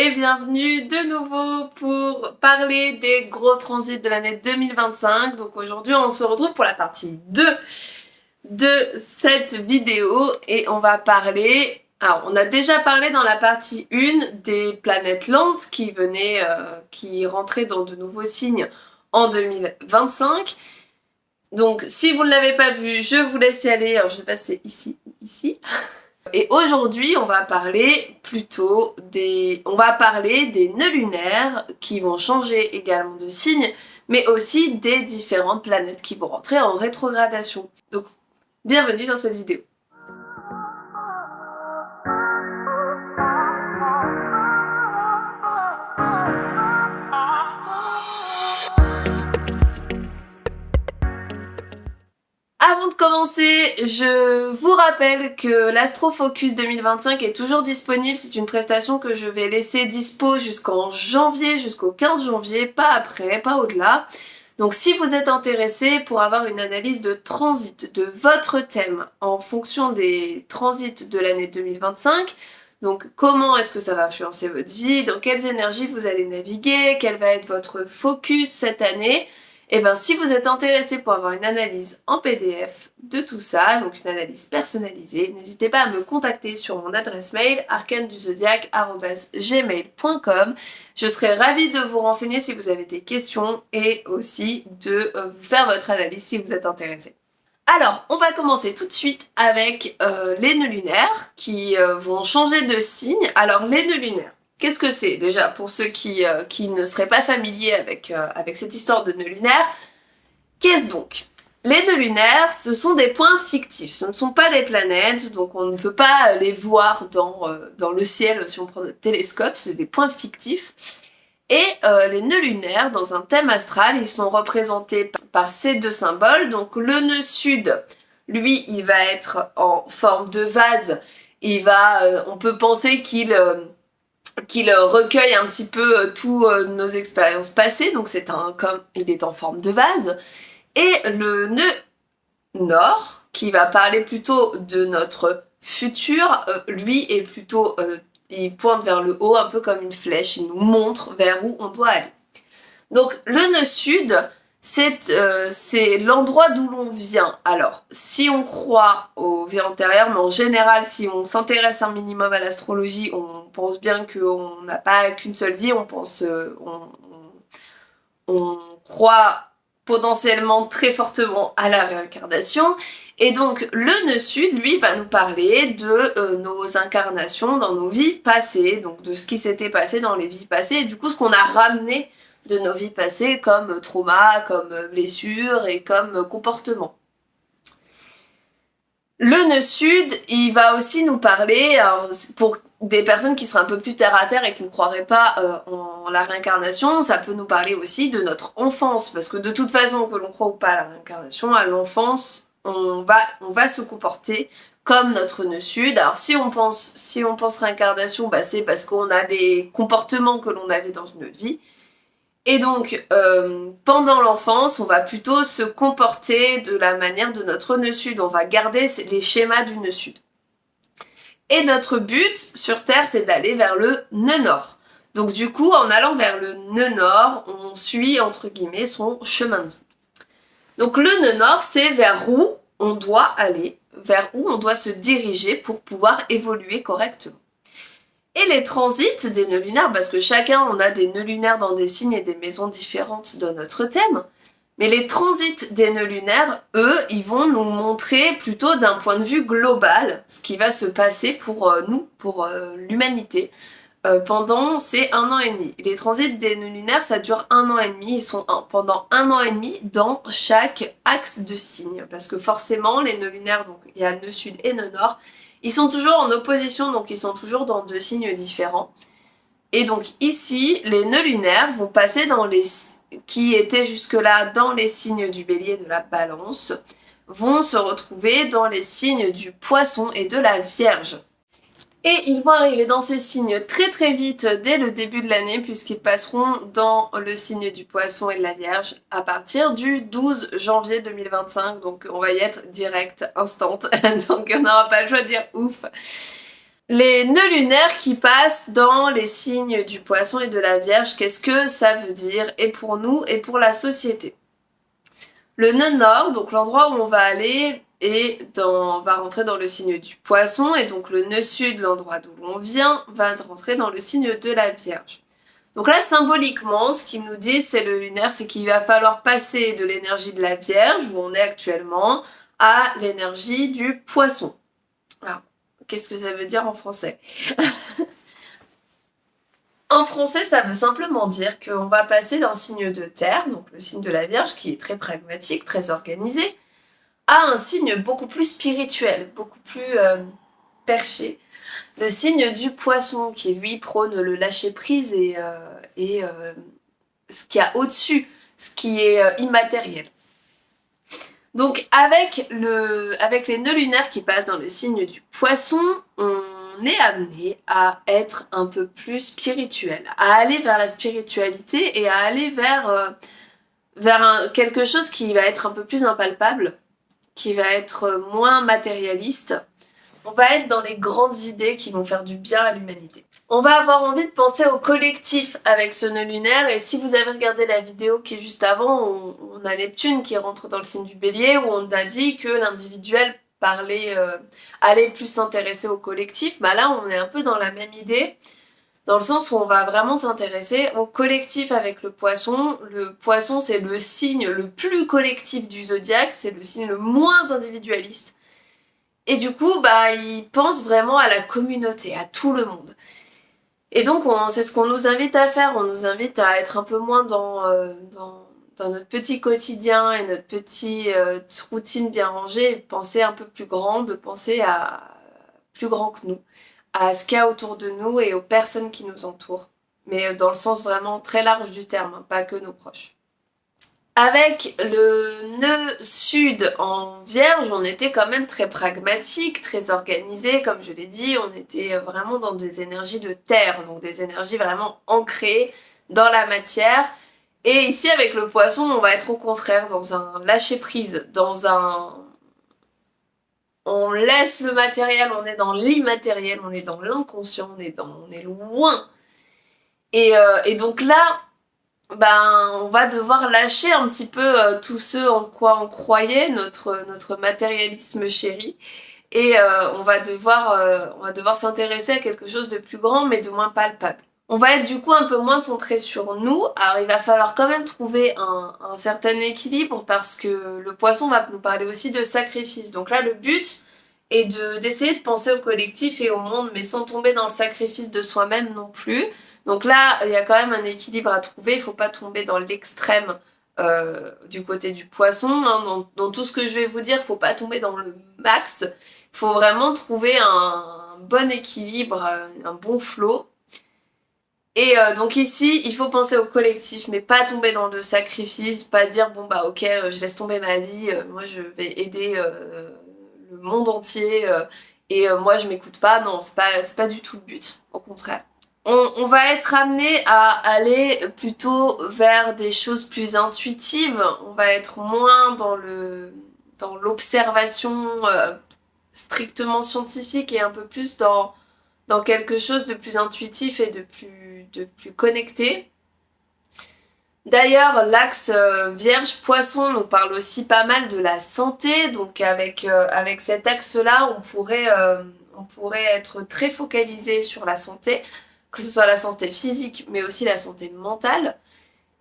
et bienvenue de nouveau pour parler des gros transits de l'année 2025. Donc aujourd'hui on se retrouve pour la partie 2 de cette vidéo et on va parler... Alors on a déjà parlé dans la partie 1 des planètes lentes qui rentraient dans de nouveaux signes en 2025. Donc si vous ne l'avez pas vu, je vous laisse y aller. Alors je sais pas si c'est ici ou ici. Et aujourd'hui, on va parler des nœuds lunaires qui vont changer également de signe, mais aussi des différentes planètes qui vont rentrer en rétrogradation. Donc, bienvenue dans cette vidéo. Avant de commencer, je vous rappelle que l'Astrofocus 2025 est toujours disponible. C'est une prestation que je vais laisser dispo jusqu'en janvier, jusqu'au 15 janvier, pas après, pas au-delà. Donc si vous êtes intéressé pour avoir une analyse de transit de votre thème en fonction des transits de l'année 2025, donc comment est-ce que ça va influencer votre vie, dans quelles énergies vous allez naviguer, quel va être votre focus cette année, et bien si vous êtes intéressé pour avoir une analyse en PDF de tout ça, donc une analyse personnalisée, n'hésitez pas à me contacter sur mon adresse mail arcaneduzodiac@gmail.com. Je serai ravie de vous renseigner si vous avez des questions et aussi de vous faire votre analyse si vous êtes intéressé. Alors, on va commencer tout de suite avec les nœuds lunaires qui vont changer de signe. Alors, les nœuds lunaires. Qu'est-ce que c'est déjà pour ceux qui ne seraient pas familiers avec cette histoire de nœuds lunaires? Qu'est-ce donc? Les nœuds lunaires, ce sont des points fictifs, ce ne sont pas des planètes, donc on ne peut pas les voir dans le ciel si on prend notre télescope, c'est des points fictifs. Et les nœuds lunaires, dans un thème astral, ils sont représentés par ces deux symboles. Donc le nœud sud, lui, il va être en forme de vase, on peut penser qu'il recueille un petit peu toutes nos expériences passées, donc il est en forme de vase. Et le nœud nord, qui va parler plutôt de notre futur, lui est plutôt... il pointe vers le haut, un peu comme une flèche, il nous montre vers où on doit aller. Donc le nœud sud, c'est l'endroit d'où l'on vient. Alors, si on croit aux vies antérieures, mais en général, si on s'intéresse un minimum à l'astrologie, on pense bien qu'on n'a pas qu'une seule vie, on croit potentiellement très fortement à la réincarnation. Et donc le nœud sud, lui, va nous parler de nos incarnations dans nos vies passées, donc de ce qui s'était passé dans les vies passées, et du coup ce qu'on a ramené de nos vies passées comme trauma, comme blessure et comme comportement. Le nœud sud, il va aussi nous parler, alors, pour des personnes qui seraient un peu plus terre à terre et qui ne croiraient pas en la réincarnation, ça peut nous parler aussi de notre enfance, parce que de toute façon, que l'on croit ou pas à la réincarnation, à l'enfance, on va se comporter comme notre nœud sud. Alors si on pense réincarnation, bah, c'est parce qu'on a des comportements que l'on avait dans une vie. Et donc, pendant l'enfance, on va plutôt se comporter de la manière de notre nœud sud. On va garder les schémas du nœud sud. Et notre but sur Terre, c'est d'aller vers le nœud nord. Donc du coup, en allant vers le nœud nord, on suit, entre guillemets, son chemin de vie. Donc le nœud nord, c'est vers où on doit aller, vers où on doit se diriger pour pouvoir évoluer correctement. Et les transits des nœuds lunaires, parce que chacun on a des nœuds lunaires dans des signes et des maisons différentes de notre thème, mais les transits des nœuds lunaires, eux, ils vont nous montrer plutôt d'un point de vue global ce qui va se passer pour nous, pour l'humanité, pendant ces 1 an et demi. Les transits des nœuds lunaires, ça dure 1 an et demi, ils sont pendant 1 an et demi dans chaque axe de signe, parce que forcément, les nœuds lunaires, donc il y a nœud sud et nœud nord, ils sont toujours en opposition, donc ils sont toujours dans 2 signes différents. Et donc ici, les nœuds lunaires vont passer qui étaient jusque-là dans les signes du bélier et de la balance, vont se retrouver dans les signes du poisson et de la vierge. Et ils vont arriver dans ces signes très très vite dès le début de l'année puisqu'ils passeront dans le signe du poisson et de la vierge à partir du 12 janvier 2025. Donc on va y être direct, instant. Donc on n'aura pas le choix de dire ouf. Les nœuds lunaires qui passent dans les signes du Poisson et de la Vierge, qu'est-ce que ça veut dire et pour nous et pour la société? Le nœud nord, donc l'endroit où on va aller, va rentrer dans le signe du Poisson, et donc le nœud sud, l'endroit d'où l'on vient, va rentrer dans le signe de la Vierge. Donc là, symboliquement, ce qu'ils nous disent, c'est le lunaire, c'est qu'il va falloir passer de l'énergie de la Vierge, où on est actuellement, à l'énergie du Poisson. Alors, qu'est-ce que ça veut dire en français? En français, ça veut simplement dire qu'on va passer d'un signe de terre, donc le signe de la Vierge, qui est très pragmatique, très organisé, à un signe beaucoup plus spirituel, beaucoup plus perché. Le signe du Poisson, qui lui prône le lâcher-prise et ce qu'il y a au-dessus, ce qui est immatériel. Donc avec les nœuds lunaires qui passent dans le signe du Poisson, on est amené à être un peu plus spirituel, à aller vers la spiritualité et à aller vers quelque chose qui va être un peu plus impalpable, qui va être moins matérialiste. On va être dans les grandes idées qui vont faire du bien à l'humanité. On va avoir envie de penser au collectif avec ce nœud lunaire, et si vous avez regardé la vidéo qui est juste avant, on a Neptune qui rentre dans le signe du Bélier, où on a dit que l'individuel allait plus s'intéresser au collectif. Bah là, on est un peu dans la même idée, dans le sens où on va vraiment s'intéresser au collectif avec le Poisson. Le Poisson, c'est le signe le plus collectif du zodiaque, c'est le signe le moins individualiste. Et du coup, bah, il pense vraiment à la communauté, à tout le monde. Et donc, c'est ce qu'on nous invite à faire. On nous invite à être un peu moins dans notre petit quotidien et notre petite routine bien rangée, et de penser un peu plus grand, de penser à plus grand que nous, à ce qu'il y a autour de nous et aux personnes qui nous entourent. Mais dans le sens vraiment très large du terme, hein, pas que nos proches. Avec le nœud sud en Vierge, on était quand même très pragmatique, très organisé, comme je l'ai dit, on était vraiment dans des énergies de terre, donc des énergies vraiment ancrées dans la matière. Et ici, avec le Poisson, on va être au contraire dans un lâcher-prise, on laisse le matériel, on est dans l'immatériel, on est dans l'inconscient, on est loin. Et donc là, ben, on va devoir lâcher un petit peu tout ce en quoi on croyait, notre matérialisme chéri, et on va devoir s'intéresser à quelque chose de plus grand mais de moins palpable. On va être du coup un peu moins centré sur nous, alors il va falloir quand même trouver un certain équilibre, parce que le Poisson va nous parler aussi de sacrifice. Donc là, le but est d'essayer de penser au collectif et au monde, mais sans tomber dans le sacrifice de soi-même non plus. Donc là, il y a quand même un équilibre à trouver, il faut pas tomber dans l'extrême du côté du Poisson. Hein. Dans tout ce que je vais vous dire, faut pas tomber dans le max. Il faut vraiment trouver un bon équilibre, un bon flow. Et donc ici, il faut penser au collectif, mais pas tomber dans le sacrifice, pas dire bon bah ok, je laisse tomber ma vie, moi je vais aider le monde entier, et moi je m'écoute pas. Non, c'est pas du tout le but, au contraire. On va être amené à aller plutôt vers des choses plus intuitives, on va être moins dans l'observation strictement scientifique, et un peu plus dans quelque chose de plus intuitif et de plus connecté. D'ailleurs, l'axe Vierge-Poisson nous parle aussi pas mal de la santé, donc avec cet axe-là, on pourrait être très focalisé sur la santé, que ce soit la santé physique, mais aussi la santé mentale.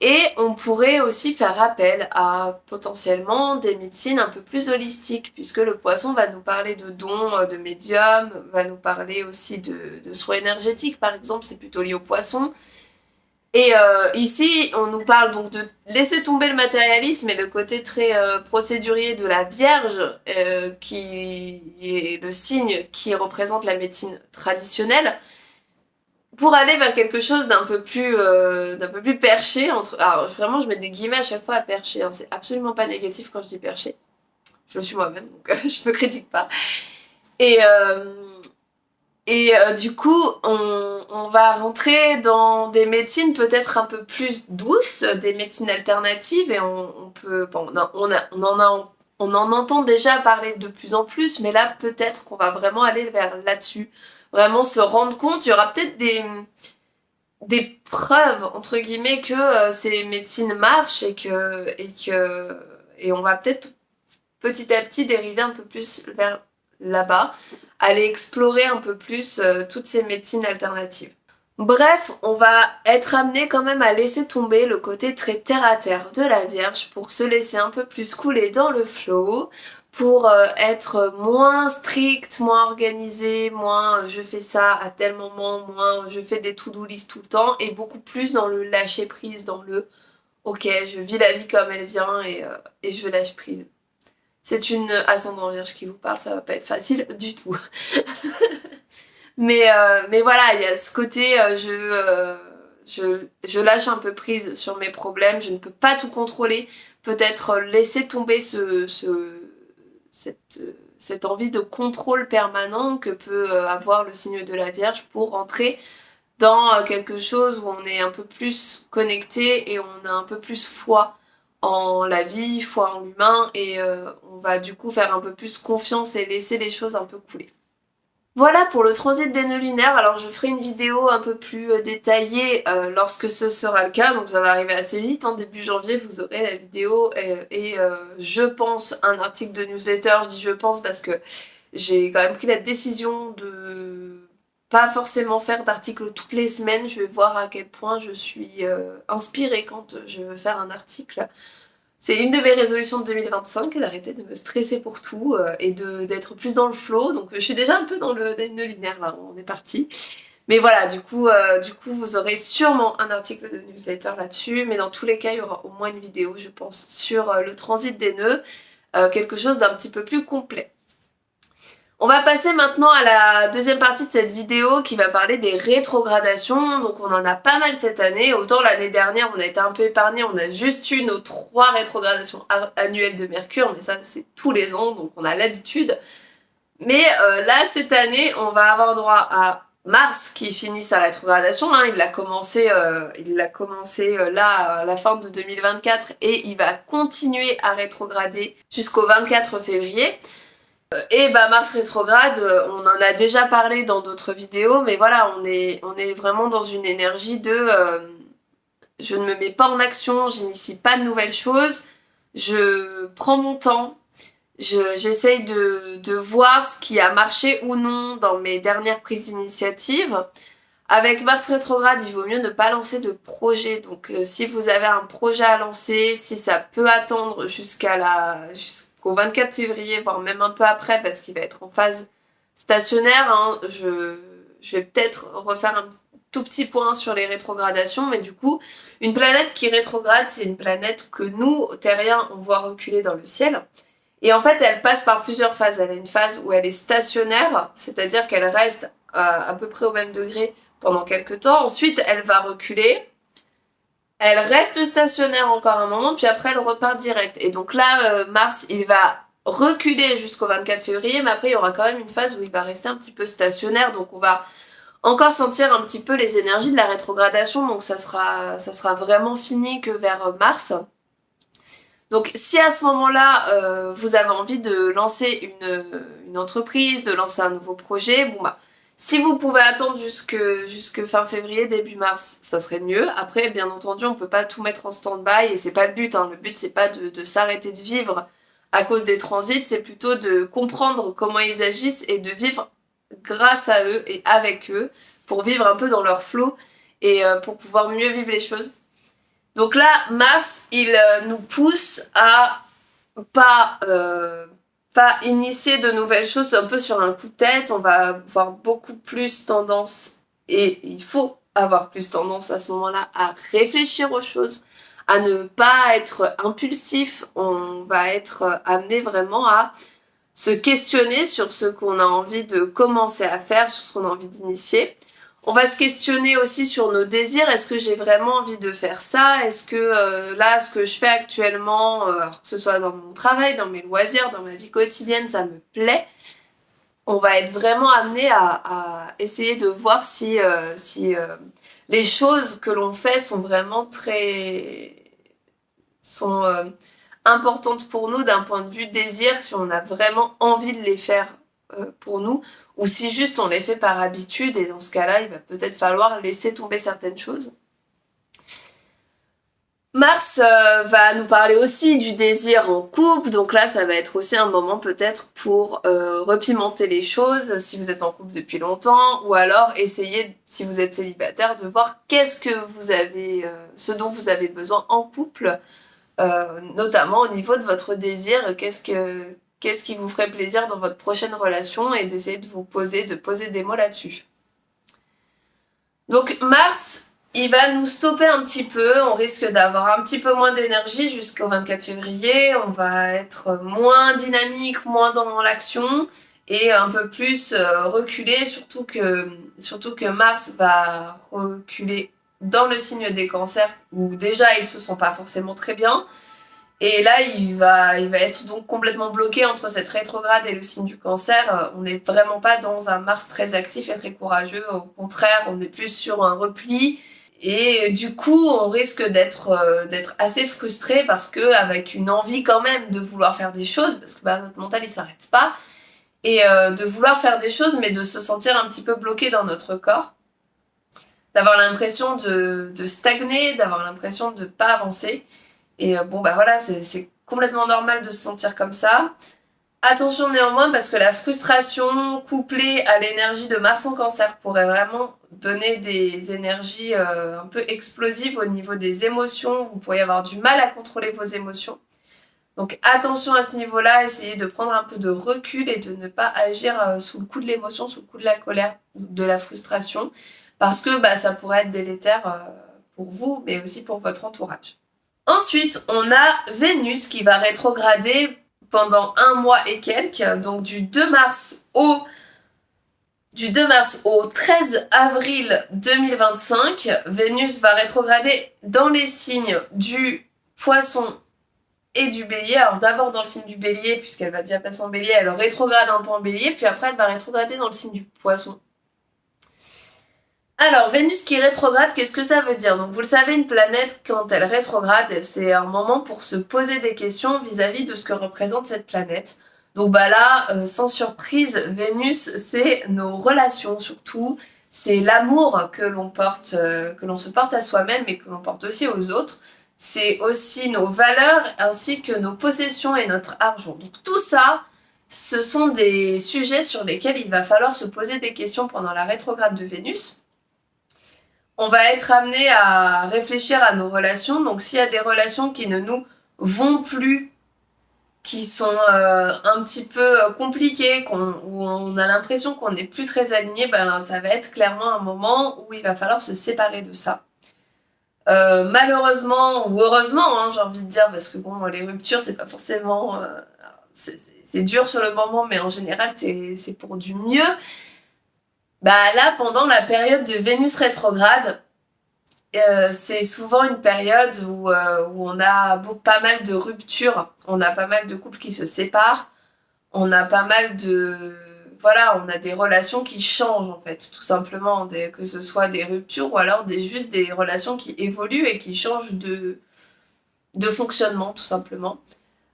Et on pourrait aussi faire appel à potentiellement des médecines un peu plus holistiques, puisque le Poisson va nous parler de dons, de médium, va nous parler aussi de soins énergétiques, par exemple, c'est plutôt lié au Poisson. Et ici, on nous parle donc de laisser tomber le matérialisme et le côté très procédurier de la Vierge, qui est le signe qui représente la médecine traditionnelle, pour aller vers quelque chose d'un peu plus perché. Alors vraiment, je mets des guillemets à chaque fois à perché, hein. C'est absolument pas négatif quand je dis perché. Je le suis moi-même, donc je me critique pas. Et du coup, on va rentrer dans des médecines peut-être un peu plus douces, des médecines alternatives, et on en entend déjà parler de plus en plus, mais là peut-être qu'on va vraiment aller vers là-dessus, vraiment se rendre compte. Il y aura peut-être des preuves, entre guillemets, que ces médecines marchent et on va peut-être petit à petit dériver un peu plus vers là-bas, aller explorer un peu plus toutes ces médecines alternatives. Bref, on va être amené quand même à laisser tomber le côté très terre-à-terre de la Vierge pour se laisser un peu plus couler dans le flow, pour être moins strict, moins organisé, moins je fais ça à tel moment, moins je fais des to-do list tout le temps, et beaucoup plus dans le lâcher prise, dans le ok, je vis la vie comme elle vient et je lâche prise. C'est une ascendant Vierge qui vous parle, ça va pas être facile du tout. Mais voilà, il y a ce côté, je lâche un peu prise sur mes problèmes, je ne peux pas tout contrôler. Peut-être laisser tomber cette envie de contrôle permanent que peut avoir le signe de la Vierge pour entrer dans quelque chose où on est un peu plus connecté et on a un peu plus foi en la vie, foi en l'humain, et on va du coup faire un peu plus confiance et laisser les choses un peu couler. Voilà pour le transit des nœuds lunaires. Alors je ferai une vidéo un peu plus détaillée lorsque ce sera le cas, donc ça va arriver assez vite, hein. Début janvier vous aurez la vidéo et je pense un article de newsletter. Je dis je pense parce que j'ai quand même pris la décision de pas forcément faire d'articles toutes les semaines. Je vais voir à quel point je suis inspirée quand je veux faire un article. C'est une de mes résolutions de 2025, d'arrêter de me stresser pour tout et d'être plus dans le flow. Donc je suis déjà un peu dans le nœud lunaire là, on est parti. Mais voilà, du coup vous aurez sûrement un article de newsletter là-dessus. Mais dans tous les cas, il y aura au moins une vidéo, je pense, sur le transit des nœuds. Quelque chose d'un petit peu plus complet. On va passer maintenant à la deuxième partie de cette vidéo qui va parler des rétrogradations. Donc on en a pas mal cette année. Autant l'année dernière on a été un peu épargné, on a juste eu nos 3 rétrogradations annuelles de Mercure, mais ça c'est tous les ans donc on a l'habitude. Mais là cette année on va avoir droit à Mars qui finit sa rétrogradation, hein. Il l'a commencé là à la fin de 2024 et il va continuer à rétrograder jusqu'au 24 février. Et bah Mars rétrograde, on en a déjà parlé dans d'autres vidéos, mais voilà, on est vraiment dans une énergie de je ne me mets pas en action, j'initie pas de nouvelles choses, je prends mon temps, j'essaye de voir ce qui a marché ou non dans mes dernières prises d'initiative. Avec Mars rétrograde, il vaut mieux ne pas lancer de projet. Donc si vous avez un projet à lancer, si ça peut attendre jusqu'au 24 février, voire même un peu après, parce qu'il va être en phase stationnaire, hein, je vais peut-être refaire un tout petit point sur les rétrogradations, mais du coup, une planète qui rétrograde, c'est une planète que nous, terriens, on voit reculer dans le ciel. Et en fait, elle passe par plusieurs phases. Elle a une phase où elle est stationnaire, c'est-à-dire qu'elle reste à peu près au même degré pendant quelques temps. Ensuite, elle va reculer. Elle reste stationnaire encore un moment, puis après, elle repart direct. Et donc là, Mars, il va reculer jusqu'au 24 février, mais après, il y aura quand même une phase où il va rester un petit peu stationnaire. Donc on va encore sentir un petit peu les énergies de la rétrogradation. Donc ça sera vraiment fini que vers mars. Donc si à ce moment-là, vous avez envie de lancer une entreprise, de lancer un nouveau projet, bon bah, si vous pouvez attendre jusque fin février, début mars, ça serait mieux. Après, bien entendu, on peut pas tout mettre en stand-by et c'est pas le but, hein. Le but, c'est pas de s'arrêter de vivre à cause des transits, c'est plutôt de comprendre comment ils agissent et de vivre grâce à eux et avec eux pour vivre un peu dans leur flow et pour pouvoir mieux vivre les choses. Donc là, Mars, il nous pousse à pas initier de nouvelles choses un peu sur un coup de tête. On va avoir beaucoup plus tendance, et il faut avoir plus tendance à ce moment-là à réfléchir aux choses, à ne pas être impulsif. On va être amené vraiment à se questionner sur ce qu'on a envie de commencer à faire, sur ce qu'on a envie d'initier. On va se questionner aussi sur nos désirs. Est-ce que j'ai vraiment envie de faire ça? Est-ce que là, ce que je fais actuellement, alors que ce soit dans mon travail, dans mes loisirs, dans ma vie quotidienne, ça me plaît? On va être vraiment amené à essayer de voir si les choses que l'on fait sont vraiment importantes pour nous d'un point de vue désir, si on a vraiment envie de les faire pour nous, ou si juste on les fait par habitude, et dans ce cas-là, il va peut-être falloir laisser tomber certaines choses. Mars va nous parler aussi du désir en couple, donc là ça va être aussi un moment peut-être pour repimenter les choses si vous êtes en couple depuis longtemps, ou alors essayer, si vous êtes célibataire, de voir qu'est-ce que vous avez, ce dont vous avez besoin en couple, notamment au niveau de votre désir, qu'est-ce qui vous ferait plaisir dans votre prochaine relation, et d'essayer de poser des mots là-dessus. Donc Mars, il va nous stopper un petit peu, on risque d'avoir un petit peu moins d'énergie jusqu'au 24 février, on va être moins dynamique, moins dans l'action, et un peu plus reculé, surtout que Mars va reculer dans le signe des cancers, où déjà ils se sont pas forcément très bien, et là il va être donc complètement bloqué entre cette rétrograde et le signe du cancer. On n'est vraiment pas dans un Mars très actif et très courageux, au contraire on est plus sur un repli, et du coup on risque d'être assez frustré, parce que avec une envie quand même de vouloir faire des choses, parce que notre mental il s'arrête pas, et de vouloir faire des choses mais de se sentir un petit peu bloqué dans notre corps, d'avoir l'impression de stagner, d'avoir l'impression de pas avancer. Et voilà, c'est complètement normal de se sentir comme ça. Attention néanmoins, parce que la frustration couplée à l'énergie de Mars en cancer pourrait vraiment donner des énergies un peu explosives au niveau des émotions. Vous pourriez avoir du mal à contrôler vos émotions. Donc attention à ce niveau-là, essayez de prendre un peu de recul et de ne pas agir sous le coup de l'émotion, sous le coup de la colère ou de la frustration, parce que ça pourrait être délétère pour vous, mais aussi pour votre entourage. Ensuite, on a Vénus qui va rétrograder pendant 1 mois et quelques, donc du 2 mars au 13 avril 2025. Vénus va rétrograder dans les signes du Poisson et du Bélier. Alors d'abord dans le signe du Bélier, puisqu'elle va déjà passer en Bélier, elle rétrograde un peu en Bélier, puis après elle va rétrograder dans le signe du Poisson. Alors, Vénus qui rétrograde, qu'est-ce que ça veut dire? Donc vous le savez, une planète, quand elle rétrograde, c'est un moment pour se poser des questions vis-à-vis de ce que représente cette planète. Donc là, sans surprise, Vénus, c'est nos relations surtout, c'est l'amour que l'on se porte à soi-même et que l'on porte aussi aux autres. C'est aussi nos valeurs ainsi que nos possessions et notre argent. Donc tout ça, ce sont des sujets sur lesquels il va falloir se poser des questions pendant la rétrograde de Vénus. On va être amené à réfléchir à nos relations. Donc s'il y a des relations qui ne nous vont plus, qui sont un petit peu compliquées, où on a l'impression qu'on n'est plus très aligné, ça va être clairement un moment où il va falloir se séparer de ça. Malheureusement ou heureusement, j'ai envie de dire, parce que les ruptures, c'est pas forcément... c'est dur sur le moment, mais en général, c'est pour du mieux. Là, pendant la période de Vénus rétrograde, c'est souvent une période où on a pas mal de ruptures, on a pas mal de couples qui se séparent, on a pas mal de... Voilà, on a des relations qui changent en fait, tout simplement, que ce soit des ruptures ou alors juste des relations qui évoluent et qui changent de fonctionnement, tout simplement.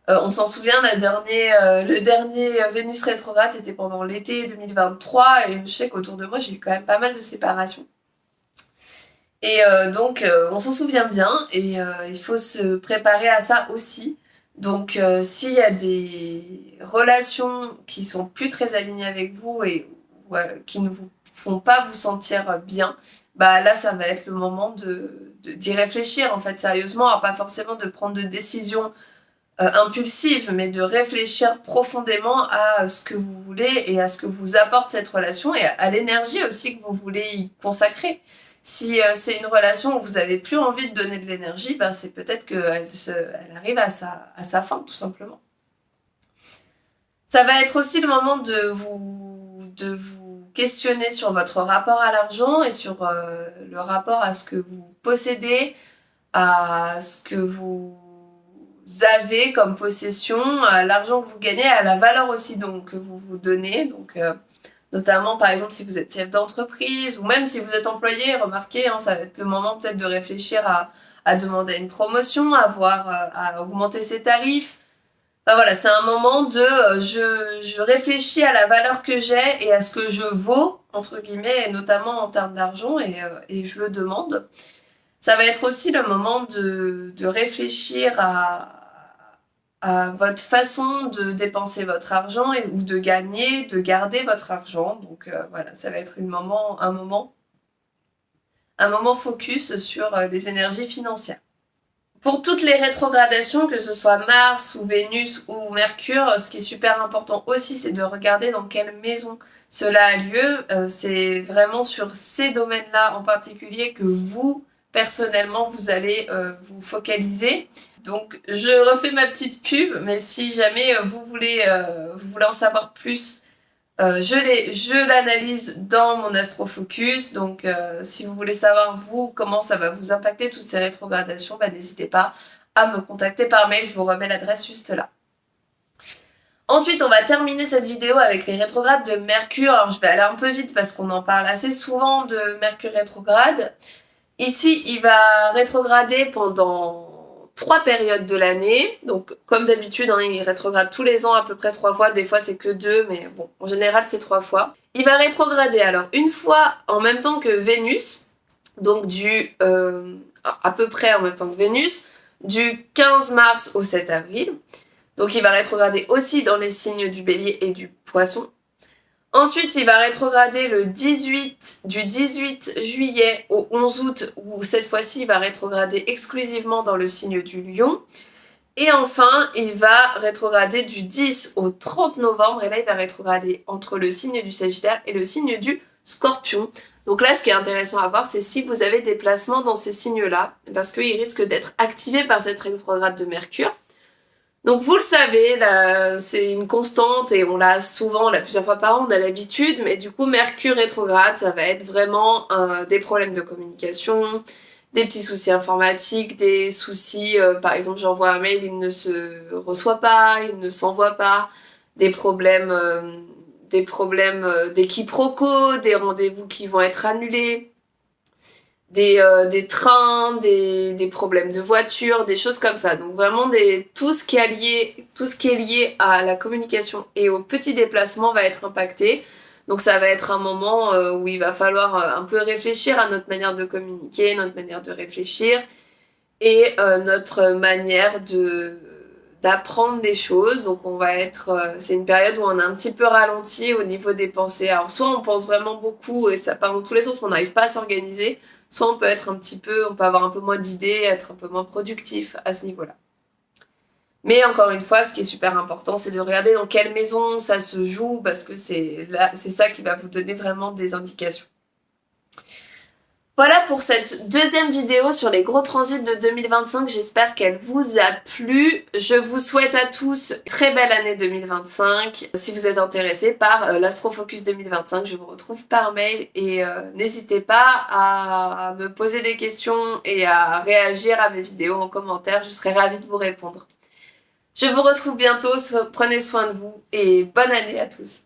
On s'en souvient, le dernier Vénus rétrograde, c'était pendant l'été 2023, et je sais qu'autour de moi, j'ai eu quand même pas mal de séparations. Et donc, on s'en souvient bien, et il faut se préparer à ça aussi. Donc, s'il y a des relations qui sont plus très alignées avec vous et qui ne vous font pas vous sentir bien, là, ça va être le moment d'y réfléchir, en fait, sérieusement. Alors, pas forcément de prendre de décisions impulsive, mais de réfléchir profondément à ce que vous voulez et à ce que vous apporte cette relation, et à l'énergie aussi que vous voulez y consacrer. Si c'est une relation où vous n'avez plus envie de donner de l'énergie, c'est peut-être qu'elle arrive à sa fin, tout simplement. Ça va être aussi le moment de vous questionner sur votre rapport à l'argent et sur le rapport à ce que vous possédez, à ce que vous avez comme possession, à l'argent que vous gagnez, à la valeur aussi que vous vous donnez. Donc, notamment, par exemple, si vous êtes chef d'entreprise ou même si vous êtes employé, remarquez, ça va être le moment peut-être de réfléchir à demander une promotion, à augmenter ses tarifs. Enfin voilà, c'est un moment de je réfléchis à la valeur que j'ai et à ce que je vaux, entre guillemets, et notamment en termes d'argent, et je le demande. Ça va être aussi le moment de réfléchir à votre façon de dépenser votre argent ou de gagner, de garder votre argent. Donc voilà, ça va être un moment focus sur les énergies financières. Pour toutes les rétrogradations, que ce soit Mars ou Vénus ou Mercure, ce qui est super important aussi, c'est de regarder dans quelle maison cela a lieu. C'est vraiment sur ces domaines-là en particulier que vous, personnellement, vous allez vous focaliser. Donc, je refais ma petite pub, mais si jamais vous voulez en savoir plus, je l'analyse dans mon astrofocus, donc si vous voulez savoir vous comment ça va vous impacter toutes ces rétrogradations, bah, n'hésitez pas à me contacter par mail, je vous remets l'adresse juste là. Ensuite, on va terminer cette vidéo avec les rétrogrades de Mercure. Alors je vais aller un peu vite parce qu'on en parle assez souvent de Mercure rétrograde. Ici, il va rétrograder pendant 3 périodes de l'année. Donc, comme d'habitude, hein, il rétrograde tous les ans à peu près 3 fois. Des fois, c'est que 2, mais bon, en général, c'est 3 fois. Il va rétrograder alors une fois en même temps que Vénus, donc à peu près en même temps que Vénus, du 15 mars au 7 avril. Donc, il va rétrograder aussi dans les signes du Bélier et du Poisson. Ensuite, il va rétrograder du 18 juillet au 11 août, où cette fois-ci, il va rétrograder exclusivement dans le signe du Lion. Et enfin, il va rétrograder du 10 au 30 novembre, et là, il va rétrograder entre le signe du Sagittaire et le signe du Scorpion. Donc là, ce qui est intéressant à voir, c'est si vous avez des placements dans ces signes-là, parce qu'ils risquent d'être activés par cette rétrograde de Mercure. Donc vous le savez, c'est une constante et on l'a souvent, on l'a plusieurs fois par an, on a l'habitude, mais du coup Mercure rétrograde, ça va être vraiment des problèmes de communication, des petits soucis informatiques, des soucis, par exemple j'envoie un mail, il ne se reçoit pas, il ne s'envoie pas, des problèmes des quiproquos, des rendez-vous qui vont être annulés, des trains, des problèmes de voiture, des choses comme ça. Donc vraiment tout ce qui est lié à la communication et aux petits déplacements va être impacté. Donc ça va être un moment où il va falloir un peu réfléchir à notre manière de communiquer, notre manière de réfléchir et notre manière d'apprendre des choses. Donc c'est une période où on a un petit peu ralenti au niveau des pensées. Alors soit on pense vraiment beaucoup et ça part dans tous les sens, mais on n'arrive pas à s'organiser. Soit on peut avoir un peu moins d'idées, être un peu moins productif à ce niveau-là. Mais encore une fois, ce qui est super important, c'est de regarder dans quelle maison ça se joue, parce que c'est ça qui va vous donner vraiment des indications. Voilà pour cette deuxième vidéo sur les gros transits de 2025, j'espère qu'elle vous a plu. Je vous souhaite à tous une très belle année 2025. Si vous êtes intéressés par l'Astrofocus 2025, je vous retrouve par mail et n'hésitez pas à me poser des questions et à réagir à mes vidéos en commentaire, je serai ravie de vous répondre. Je vous retrouve bientôt, prenez soin de vous et bonne année à tous.